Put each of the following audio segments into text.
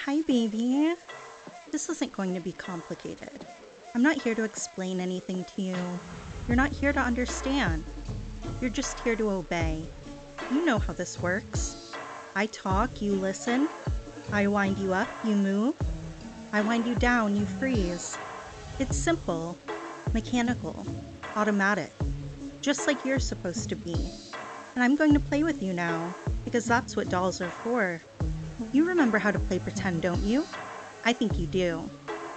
Hi, baby. This isn't going to be complicated. I'm not here to explain anything to you. You're not here to understand. You're just here to obey. You know how this works. I talk, you listen. I wind you up, you move. I wind you down, you freeze. It's simple, mechanical, automatic, just like you're supposed to be. And I'm going to play with you now, because that's what dolls are for. You remember how to play pretend, don't you? I think you do.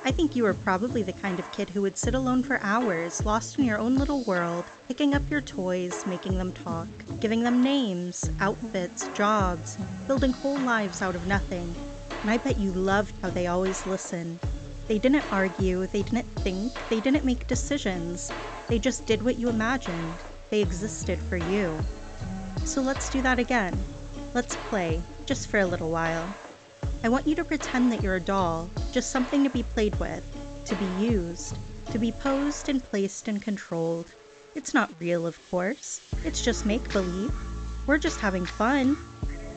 I think you were probably the kind of kid who would sit alone for hours, lost in your own little world, picking up your toys, making them talk, giving them names, outfits, jobs, building whole lives out of nothing. And I bet you loved how they always listened. They didn't argue, they didn't think, they didn't make decisions. They just did what you imagined. They existed for you. So let's do that again. Let's play, just for a little while. I want you to pretend that you're a doll, just something to be played with, to be used, to be posed and placed and controlled. It's not real, of course. It's just make-believe. We're just having fun.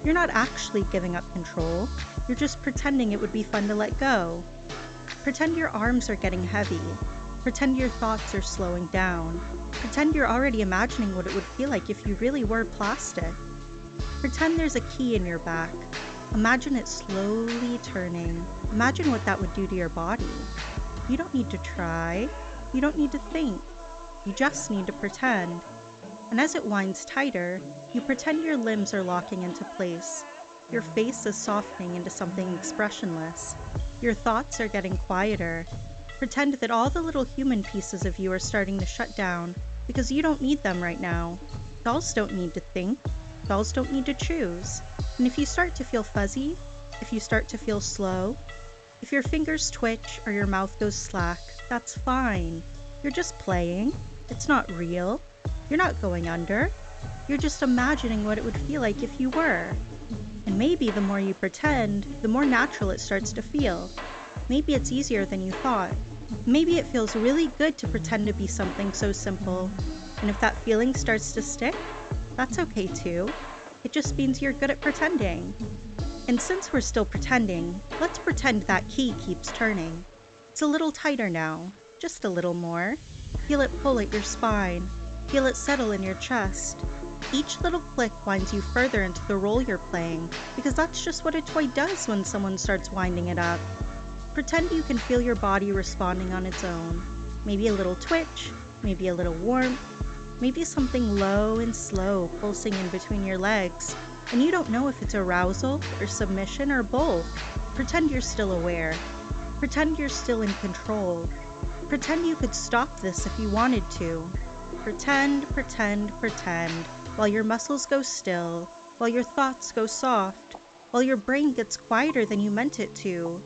You're not actually giving up control. You're just pretending it would be fun to let go. Pretend your arms are getting heavy. Pretend your thoughts are slowing down. Pretend you're already imagining what it would feel like if you really were plastic. Pretend there's a key in your back. Imagine it slowly turning. Imagine what that would do to your body. You don't need to try. You don't need to think. You just need to pretend. And as it winds tighter, you pretend your limbs are locking into place. Your face is softening into something expressionless. Your thoughts are getting quieter. Pretend that all the little human pieces of you are starting to shut down because you don't need them right now. Dolls don't need to think. Dolls don't need to choose. And if you start to feel fuzzy, if you start to feel slow, if your fingers twitch or your mouth goes slack, that's fine. You're just playing. It's not real. You're not going under. You're just imagining what it would feel like if you were. And maybe the more you pretend, the more natural it starts to feel. Maybe it's easier than you thought. Maybe it feels really good to pretend to be something so simple. And if that feeling starts to stick, that's okay too. It just means you're good at pretending. And since we're still pretending, let's pretend that key keeps turning. It's a little tighter now, just a little more. Feel it pull at your spine. Feel it settle in your chest. Each little click winds you further into the role you're playing, because that's just what a toy does when someone starts winding it up. Pretend you can feel your body responding on its own. Maybe a little twitch, maybe a little warmth, maybe something low and slow pulsing in between your legs, and you don't know if it's arousal or submission or both. Pretend you're still aware. Pretend you're still in control. Pretend you could stop this if you wanted to. Pretend, pretend, pretend, while your muscles go still, while your thoughts go soft, while your brain gets quieter than you meant it to.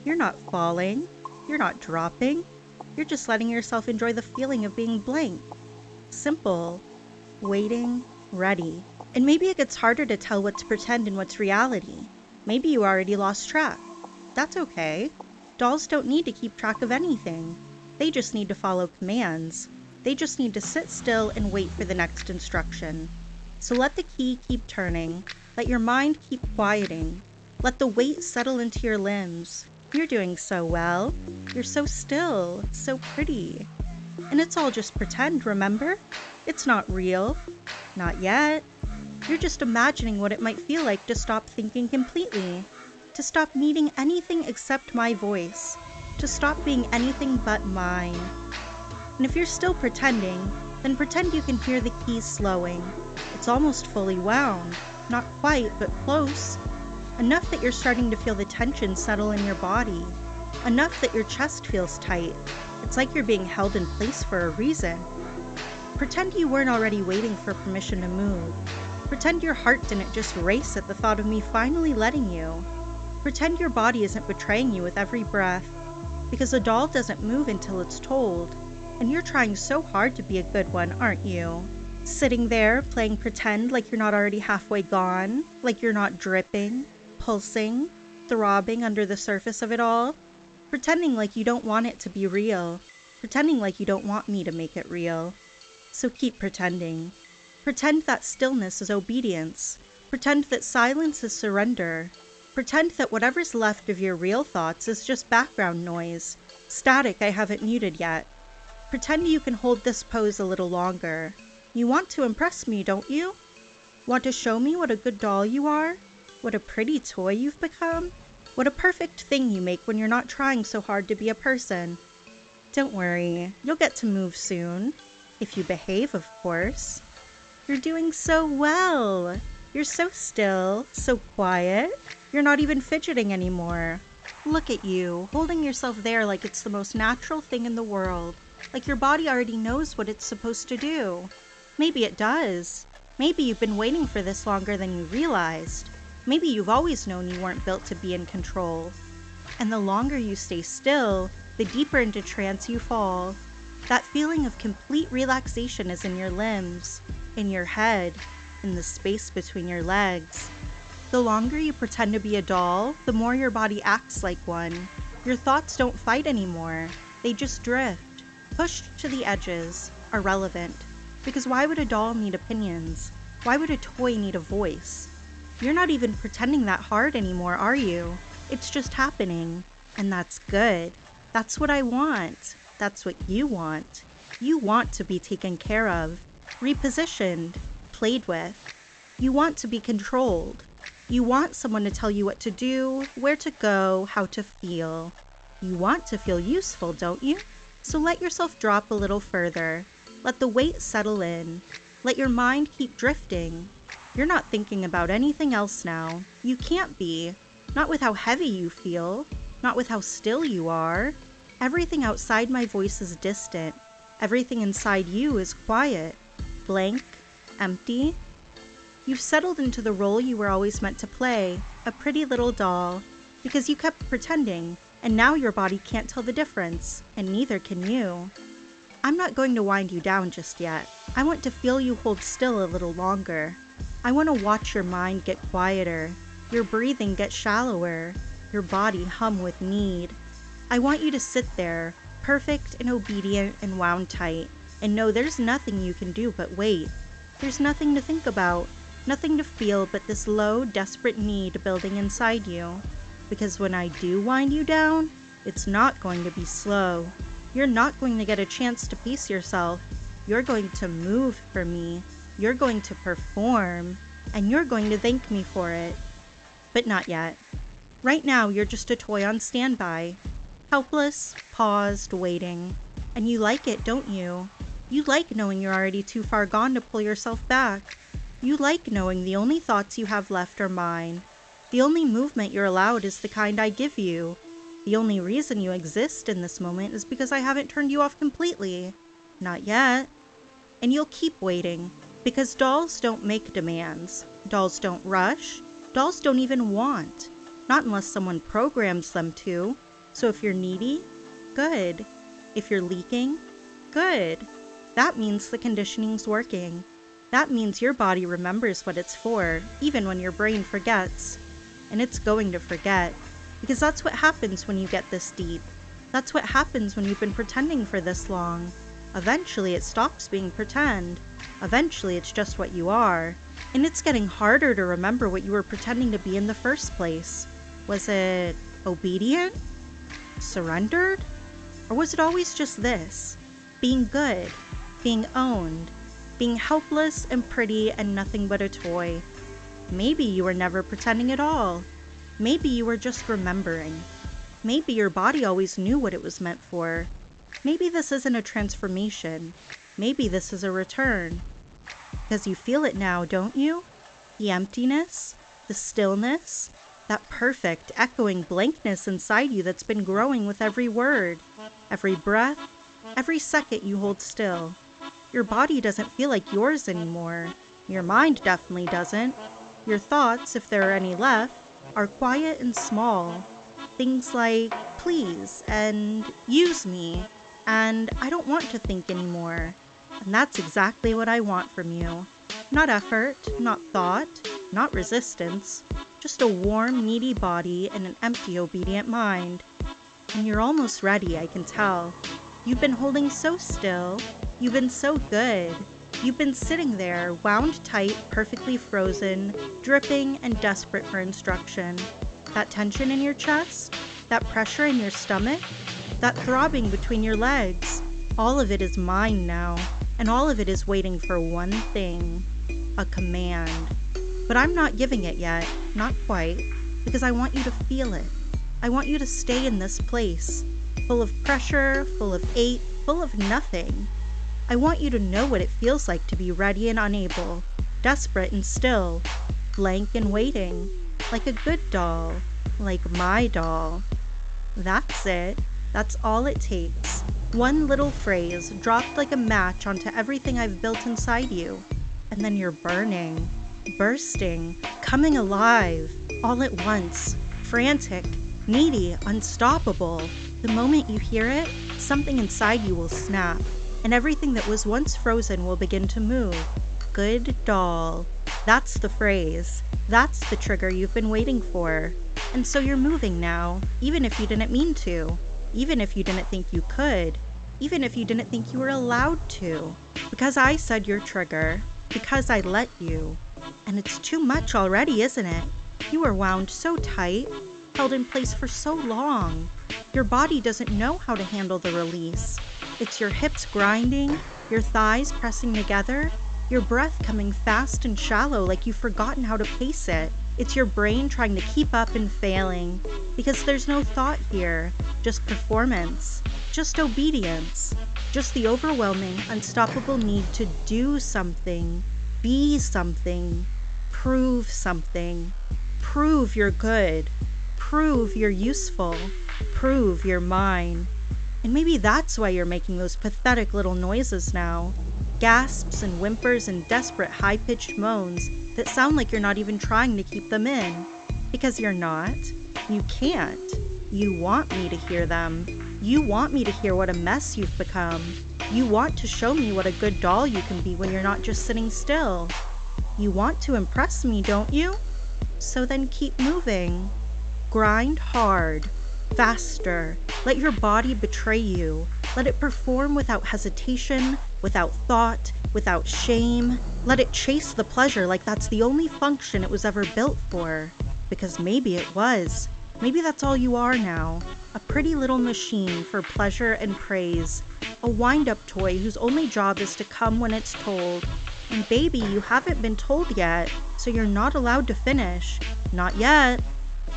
You're not falling. You're not dropping. You're just letting yourself enjoy the feeling of being blank. Simple, waiting, ready. And maybe it gets harder to tell what's pretend and what's reality. Maybe you already lost track. That's okay. Dolls don't need to keep track of anything. They just need to follow commands. They just need to sit still and wait for the next instruction. So let the key keep turning. Let your mind keep quieting. Let the weight settle into your limbs. You're doing so well. You're so still, so pretty. And it's all just pretend, remember? It's not real. Not yet. You're just imagining what it might feel like to stop thinking completely. To stop needing anything except my voice. To stop being anything but mine. And if you're still pretending, then pretend you can hear the keys slowing. It's almost fully wound. Not quite, but close. Enough that you're starting to feel the tension settle in your body. Enough that your chest feels tight. It's like you're being held in place for a reason. Pretend you weren't already waiting for permission to move. Pretend your heart didn't just race at the thought of me finally letting you. Pretend your body isn't betraying you with every breath. Because a doll doesn't move until it's told. And you're trying so hard to be a good one, aren't you? Sitting there, playing pretend like you're not already halfway gone, like you're not dripping, pulsing, throbbing under the surface of it all. Pretending like you don't want it to be real. Pretending like you don't want me to make it real. So keep pretending. Pretend that stillness is obedience. Pretend that silence is surrender. Pretend that whatever's left of your real thoughts is just background noise, static I haven't muted yet. Pretend you can hold this pose a little longer. You want to impress me, don't you? Want to show me what a good doll you are? What a pretty toy you've become? What a perfect thing you make when you're not trying so hard to be a person. Don't worry, you'll get to move soon. If you behave, of course. You're doing so well. You're so still, so quiet. You're not even fidgeting anymore. Look at you, holding yourself there like it's the most natural thing in the world. Like your body already knows what it's supposed to do. Maybe it does. Maybe you've been waiting for this longer than you realized. Maybe you've always known you weren't built to be in control. And the longer you stay still, the deeper into trance you fall. That feeling of complete relaxation is in your limbs, in your head, in the space between your legs. The longer you pretend to be a doll, the more your body acts like one. Your thoughts don't fight anymore. They just drift, pushed to the edges, irrelevant. Because why would a doll need opinions? Why would a toy need a voice? You're not even pretending that hard anymore, are you? It's just happening. And that's good. That's what I want. That's what you want. You want to be taken care of, repositioned, played with. You want to be controlled. You want someone to tell you what to do, where to go, how to feel. You want to feel useful, don't you? So let yourself drop a little further. Let the weight settle in. Let your mind keep drifting. You're not thinking about anything else now. You can't be. Not with how heavy you feel. Not with how still you are. Everything outside my voice is distant. Everything inside you is quiet. Blank. Empty. You've settled into the role you were always meant to play, a pretty little doll, because you kept pretending, and now your body can't tell the difference, and neither can you. I'm not going to wind you down just yet. I want to feel you hold still a little longer. I want to watch your mind get quieter, your breathing get shallower, your body hum with need. I want you to sit there, perfect and obedient and wound tight, and know there's nothing you can do but wait. There's nothing to think about. Nothing to feel but this low, desperate need building inside you. Because when I do wind you down, it's not going to be slow. You're not going to get a chance to pace yourself. You're going to move for me. You're going to perform. And you're going to thank me for it. But not yet. Right now, you're just a toy on standby. Helpless, paused, waiting. And you like it, don't you? You like knowing you're already too far gone to pull yourself back. You like knowing the only thoughts you have left are mine. The only movement you're allowed is the kind I give you. The only reason you exist in this moment is because I haven't turned you off completely. Not yet. And you'll keep waiting, because dolls don't make demands. Dolls don't rush. Dolls don't even want. Not unless someone programs them to. So if you're needy, good. If you're leaking, good. That means the conditioning's working. That means your body remembers what it's for, even when your brain forgets. And it's going to forget, because that's what happens when you get this deep. That's what happens when you've been pretending for this long. Eventually it stops being pretend. Eventually it's just what you are. And it's getting harder to remember what you were pretending to be in the first place. Was it obedient? Surrendered? Or was it always just this? Being good, being owned, being helpless and pretty and nothing but a toy. Maybe you were never pretending at all. Maybe you were just remembering. Maybe your body always knew what it was meant for. Maybe this isn't a transformation. Maybe this is a return. Because you feel it now, don't you? The emptiness, the stillness, that perfect, echoing blankness inside you that's been growing with every word, every breath, every second you hold still. Your body doesn't feel like yours anymore. Your mind definitely doesn't. Your thoughts, if there are any left, are quiet and small. Things like, please, and use me, and I don't want to think anymore. And that's exactly what I want from you. Not effort, not thought, not resistance. Just a warm, needy body and an empty, obedient mind. And you're almost ready, I can tell. You've been holding so still. You've been so good. You've been sitting there, wound tight, perfectly frozen, dripping and desperate for instruction. That tension in your chest? That pressure in your stomach? That throbbing between your legs? All of it is mine now, and all of it is waiting for one thing, a command. But I'm not giving it yet, not quite, because I want you to feel it. I want you to stay in this place, full of pressure, full of ache, full of nothing. I want you to know what it feels like to be ready and unable, desperate and still, blank and waiting, like a good doll, like my doll. That's it. That's all it takes. One little phrase dropped like a match onto everything I've built inside you. And then you're burning, bursting, coming alive, all at once, frantic, needy, unstoppable. The moment you hear it, something inside you will snap, and everything that was once frozen will begin to move. Good doll. That's the phrase. That's the trigger you've been waiting for. And so you're moving now, even if you didn't mean to, even if you didn't think you could, even if you didn't think you were allowed to. Because I said your trigger, because I let you. And it's too much already, isn't it? You were wound so tight, held in place for so long. Your body doesn't know how to handle the release. It's your hips grinding, your thighs pressing together, your breath coming fast and shallow like you've forgotten how to pace it. It's your brain trying to keep up and failing, because there's no thought here, just performance, just obedience, just the overwhelming, unstoppable need to do something, be something, prove something, prove you're good, prove you're useful, prove you're mine. And maybe that's why you're making those pathetic little noises now. Gasps and whimpers and desperate high-pitched moans that sound like you're not even trying to keep them in. Because you're not. You can't. You want me to hear them. You want me to hear what a mess you've become. You want to show me what a good doll you can be when you're not just sitting still. You want to impress me, don't you? So then keep moving. Grind hard. Faster. Let your body betray you. Let it perform without hesitation, without thought, without shame. Let it chase the pleasure like that's the only function it was ever built for. Because maybe it was. Maybe that's all you are now. A pretty little machine for pleasure and praise. A wind-up toy whose only job is to come when it's told. And baby, you haven't been told yet, so you're not allowed to finish. Not yet.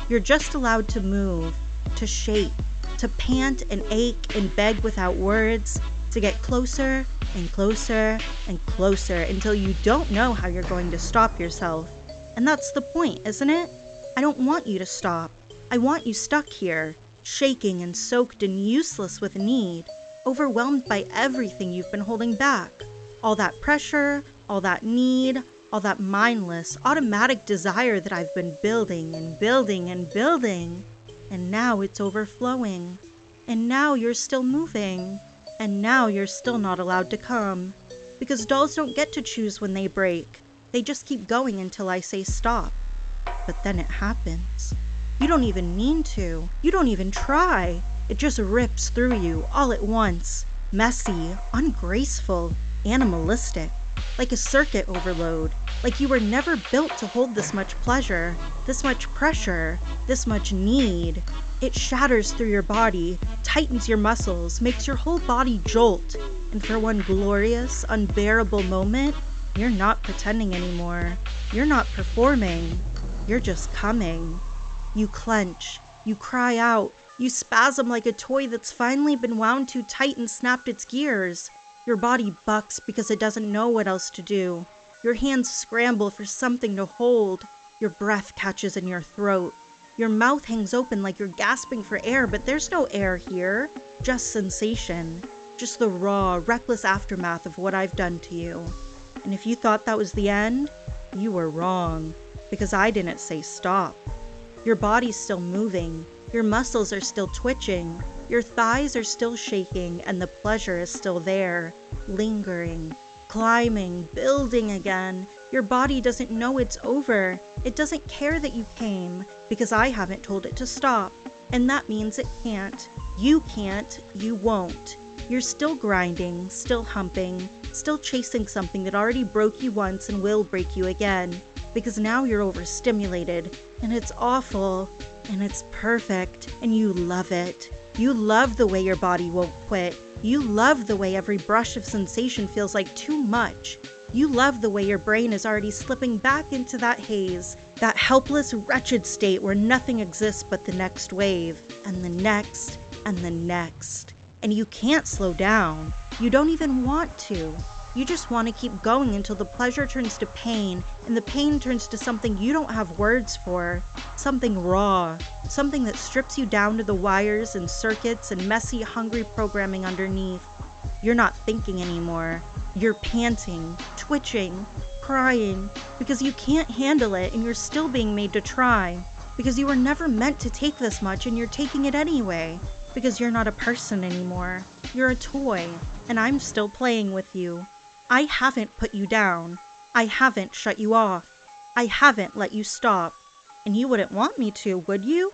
You're just allowed to move, to shake, to pant and ache and beg without words, to get closer and closer and closer until you don't know how you're going to stop yourself. And that's the point, isn't it? I don't want you to stop. I want you stuck here, shaking and soaked and useless with need, overwhelmed by everything you've been holding back. All that pressure, all that need, all that mindless, automatic desire that I've been building and building and building. And now it's overflowing. And now you're still moving. And now you're still not allowed to come. Because dolls don't get to choose when they break. They just keep going until I say stop. But then it happens. You don't even mean to. You don't even try. It just rips through you all at once. Messy, ungraceful, animalistic. Like a circuit overload. Like you were never built to hold this much pleasure, this much pressure, this much need. It shatters through your body, tightens your muscles, makes your whole body jolt. And for one glorious, unbearable moment, you're not pretending anymore. You're not performing. You're just coming. You clench. You cry out. You spasm like a toy that's finally been wound too tight and snapped its gears. Your body bucks because it doesn't know what else to do. Your hands scramble for something to hold. Your breath catches in your throat. Your mouth hangs open like you're gasping for air, but there's no air here. Just sensation. Just the raw, reckless aftermath of what I've done to you. And if you thought that was the end, you were wrong. Because I didn't say stop. Your body's still moving. Your muscles are still twitching. Your thighs are still shaking, and the pleasure is still there, lingering, climbing, building again. Your body doesn't know it's over. It doesn't care that you came, because I haven't told it to stop. And that means it can't. You can't. You won't. You're still grinding, still humping, still chasing something that already broke you once and will break you again. Because now you're overstimulated, and it's awful. And it's perfect, and you love it. You love the way your body won't quit. You love the way every brush of sensation feels like too much. You love the way your brain is already slipping back into that haze, that helpless, wretched state where nothing exists but the next wave, and the next, and the next. And you can't slow down. You don't even want to. You just want to keep going until the pleasure turns to pain, and the pain turns to something you don't have words for. Something raw. Something that strips you down to the wires and circuits and messy, hungry programming underneath. You're not thinking anymore. You're panting, twitching, crying, because you can't handle it and you're still being made to try. Because you were never meant to take this much and you're taking it anyway. Because you're not a person anymore. You're a toy, and I'm still playing with you. I haven't put you down. I haven't shut you off. I haven't let you stop. And you wouldn't want me to, would you?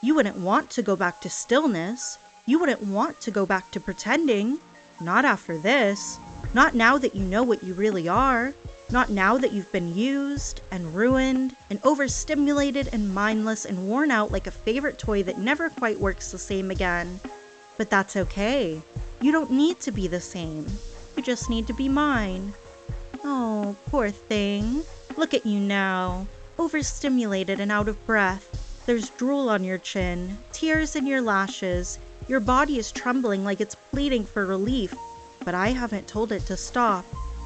You wouldn't want to go back to stillness. You wouldn't want to go back to pretending. Not after this. Not now that you know what you really are. Not now that you've been used and ruined and overstimulated and mindless and worn out like a favorite toy that never quite works the same again. But that's okay. You don't need to be the same. You just need to be mine. Oh, poor thing. Look at you now. Overstimulated and out of breath. There's drool on your chin, tears in your lashes. Your body is trembling like it's pleading for relief. But I haven't told it to stop.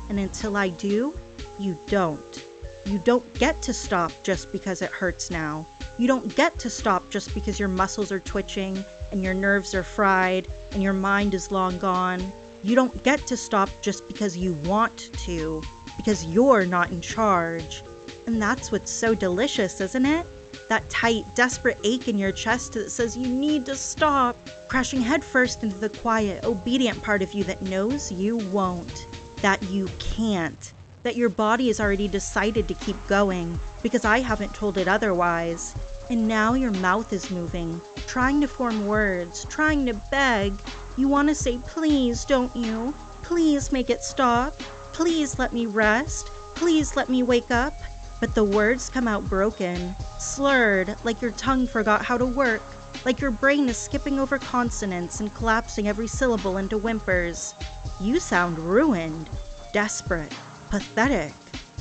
And until I do, you don't. You don't get to stop just because it hurts now. You don't get to stop just because your muscles are twitching and your nerves are fried and your mind is long gone. You don't get to stop just because you want to, because you're not in charge. And that's what's so delicious, isn't it? That tight, desperate ache in your chest that says you need to stop, crashing headfirst into the quiet, obedient part of you that knows you won't, that you can't, that your body has already decided to keep going because I haven't told it otherwise. And now your mouth is moving, trying to form words, trying to beg. You want to say, please, don't you? Please make it stop. Please let me rest. Please let me wake up. But the words come out broken, slurred, like your tongue forgot how to work, like your brain is skipping over consonants and collapsing every syllable into whimpers. You sound ruined, desperate, pathetic,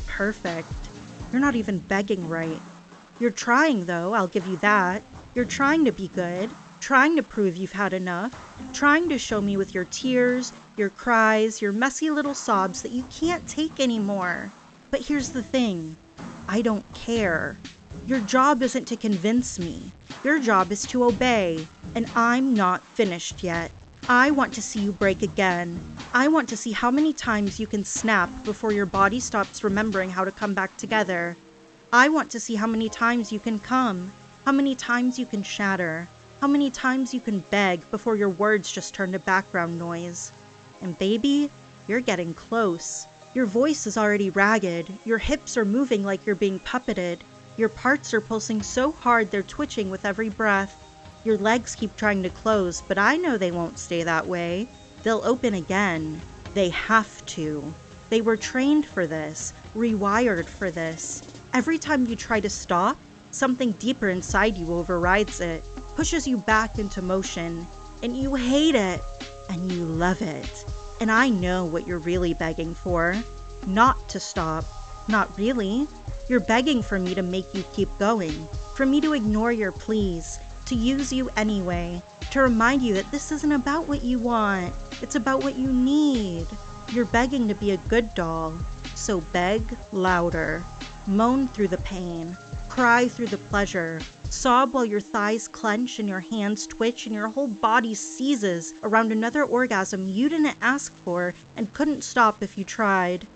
perfect. You're not even begging right. You're trying, though, I'll give you that. You're trying to be good, trying to prove you've had enough, trying to show me with your tears, your cries, your messy little sobs that you can't take anymore. But here's the thing. I don't care. Your job isn't to convince me. Your job is to obey. And I'm not finished yet. I want to see you break again. I want to see how many times you can snap before your body stops remembering how to come back together. I want to see how many times you can come, how many times you can shatter, how many times you can beg before your words just turn to background noise. And baby, you're getting close. Your voice is already ragged, your hips are moving like you're being puppeted, your parts are pulsing so hard they're twitching with every breath. Your legs keep trying to close, but I know they won't stay that way. They'll open again. They have to. They were trained for this, rewired for this. Every time you try to stop, something deeper inside you overrides it, pushes you back into motion, and you hate it, and you love it. And I know what you're really begging for. Not to stop. Not really. You're begging for me to make you keep going, for me to ignore your pleas, to use you anyway, to remind you that this isn't about what you want, it's about what you need. You're begging to be a good doll, so beg louder. Moan through the pain, cry through the pleasure, sob while your thighs clench and your hands twitch and your whole body seizes around another orgasm you didn't ask for and couldn't stop if you tried.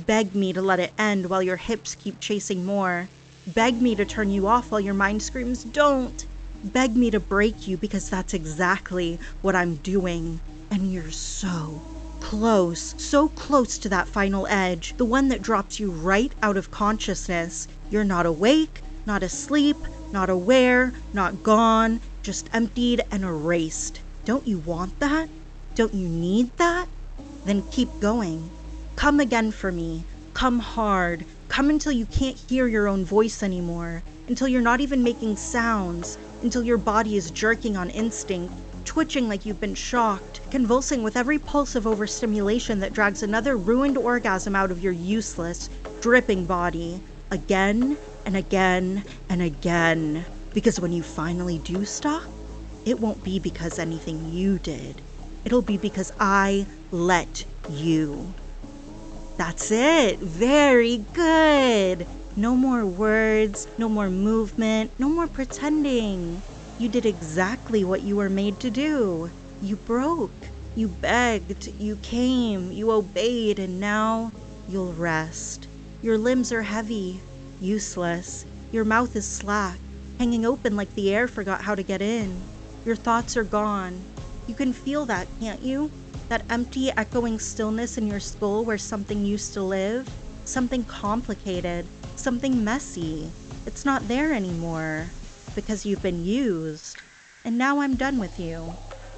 Beg me to let it end while your hips keep chasing more. Beg me to turn you off while your mind screams, don't. Beg me to break you because that's exactly what I'm doing. And you're so close to that final edge, the one that drops you right out of consciousness. You're not awake, not asleep, not aware, not gone, just emptied and erased. Don't you want that? Don't you need that? Then keep going. Come again for me. Come hard. Come until you can't hear your own voice anymore. Until you're not even making sounds. until your body is jerking on instinct, twitching like you've been shocked, convulsing with every pulse of overstimulation that drags another ruined orgasm out of your useless, dripping body, again and again and again. Because when you finally do stop, it won't be because anything you did. It'll be because I let you. That's it. Very good. No more words, no more movement, no more pretending. You did exactly what you were made to do. You broke, you begged, you came, you obeyed, and now you'll rest. Your limbs are heavy, useless. Your mouth is slack, hanging open like the air forgot how to get in. Your thoughts are gone. You can feel that, can't you? That empty, echoing stillness in your skull where something used to live. Something complicated, something messy. It's not there anymore. Because you've been used. And now I'm done with you.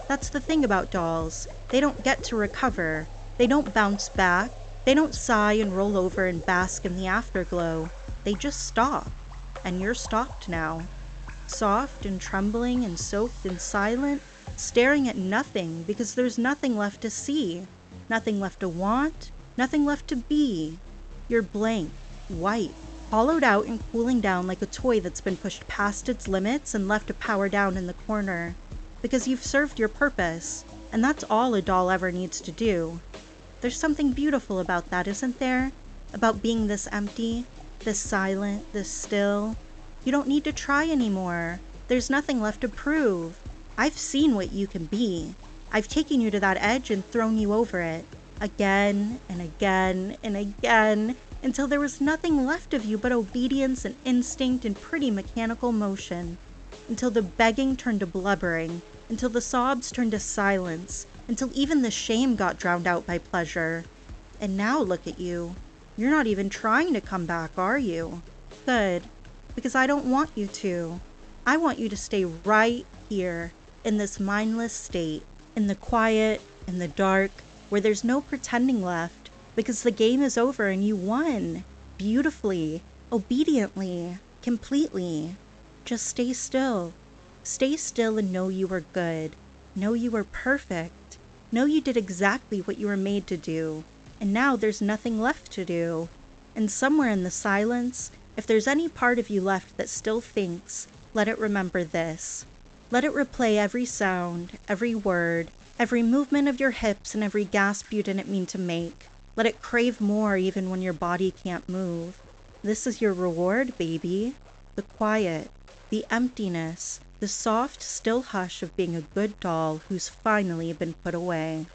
That's the thing about dolls. They don't get to recover. They don't bounce back. They don't sigh and roll over and bask in the afterglow. They just stop. And you're stopped now. Soft and trembling and soaked and silent, staring at nothing because there's nothing left to see. Nothing left to want. Nothing left to be. You're blank, white, hollowed out and cooling down like a toy that's been pushed past its limits and left to power down in the corner. Because you've served your purpose, and that's all a doll ever needs to do. There's something beautiful about that, isn't there? About being this empty, this silent, this still. You don't need to try anymore. There's nothing left to prove. I've seen what you can be. I've taken you to that edge and thrown you over it. Again and again and again, until there was nothing left of you but obedience and instinct and pretty mechanical motion. Until the begging turned to blubbering, until the sobs turned to silence, until even the shame got drowned out by pleasure. And now look at you. You're not even trying to come back, are you? Good, because I don't want you to. I want you to stay right here, in this mindless state, in the quiet, in the dark, where there's no pretending left, because the game is over and you won. Beautifully, obediently, completely. Just stay still. Stay still and know you are good. Know you are perfect. Know you did exactly what you were made to do. And now there's nothing left to do. And somewhere in the silence, if there's any part of you left that still thinks, let it remember this. Let it replay every sound, every word, every movement of your hips and every gasp you didn't mean to make. Let it crave more even when your body can't move. This is your reward, baby. The quiet, the emptiness, the soft, still hush of being a good doll who's finally been put away.